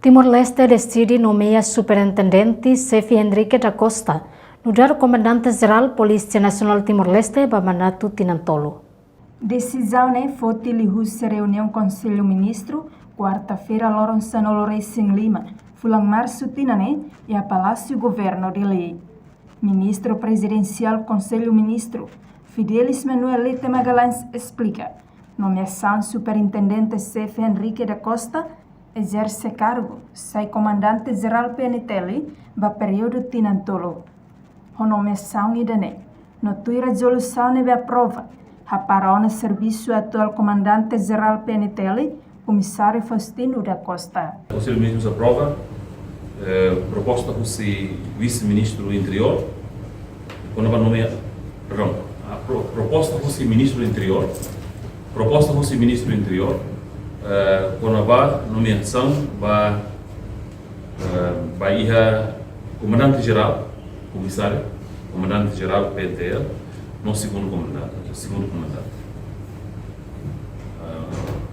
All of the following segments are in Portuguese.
Timor-Leste decide nomear superintendente chefe Henrique da Costa, no comandante-geral Polícia Nacional Timor-Leste, Bamanato Tinantolo. Decisão foi tilihus reunião Conselho Ministro, quarta-feira, Lourenço Lourenço Lima, Fulang Março Tinane e a Palácio Governo de Lei. Ministro Presidencial Conselho Ministro, Fidelis Manuel Leite Magalhães explica, nomeação superintendente-chefe Henrique da Costa, exerce cargo, sai comandante-geral PNTL, para período Tinantolo. A nomeação idane, no tua resolução neve aprova, a para o serviço atual comandante-geral PNTL, comissário Faustino da Costa. O Conselho de Ministros aprova proposta do vice-ministro do Interior, quando vai nomear, perdão, a proposta do ministro do Interior, quando vai nomeação, vai ir a comandante-geral, comissário, comandante-geral PNTL, no segundo comandante.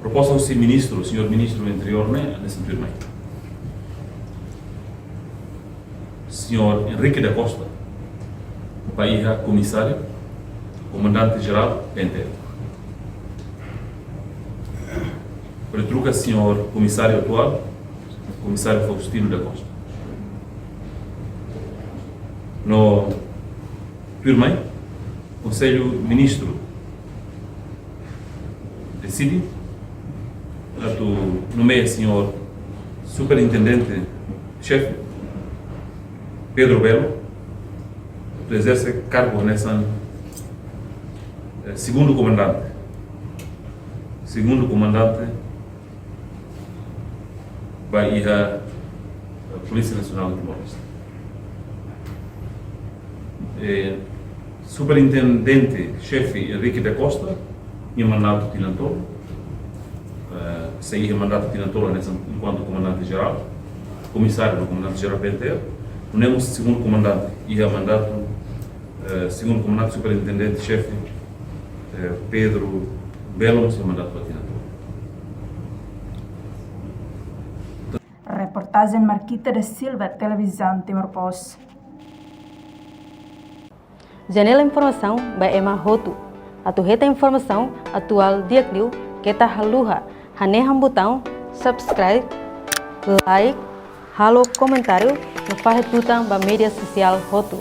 Proposta do ministro, o senhor ministro do Interior, nesse turno. Senhor Henrique da Costa, vai ir a comissário, comandante-geral PNTL. Por truca, senhor comissário atual, comissário Faustino da Costa. No turno, o Conselho Ministro decide nomeia senhor superintendente-chefe Pedro Belo, que exerce cargo nessa segundo comandante vai ir à Polícia Nacional de Timor-Leste. Superintendente-chefe Henrique da Costa, e mandato Tinantolo, sair mandato Tinantolo enquanto comandante-geral, comissário do comandante-geral PNTL, temos segundo comandante, e a mandato segundo comandante superintendente-chefe Pedro Belo, no seu mandato para Tinantolo. Reportagem Marquita da Silva, Televisão Timor-Post. Janela Informação by Emma Hotu. Atuheta informação atual diakliu kita haluha haneham botão subscribe, like, halo comentário no faz tutang ba media sosial Hotu.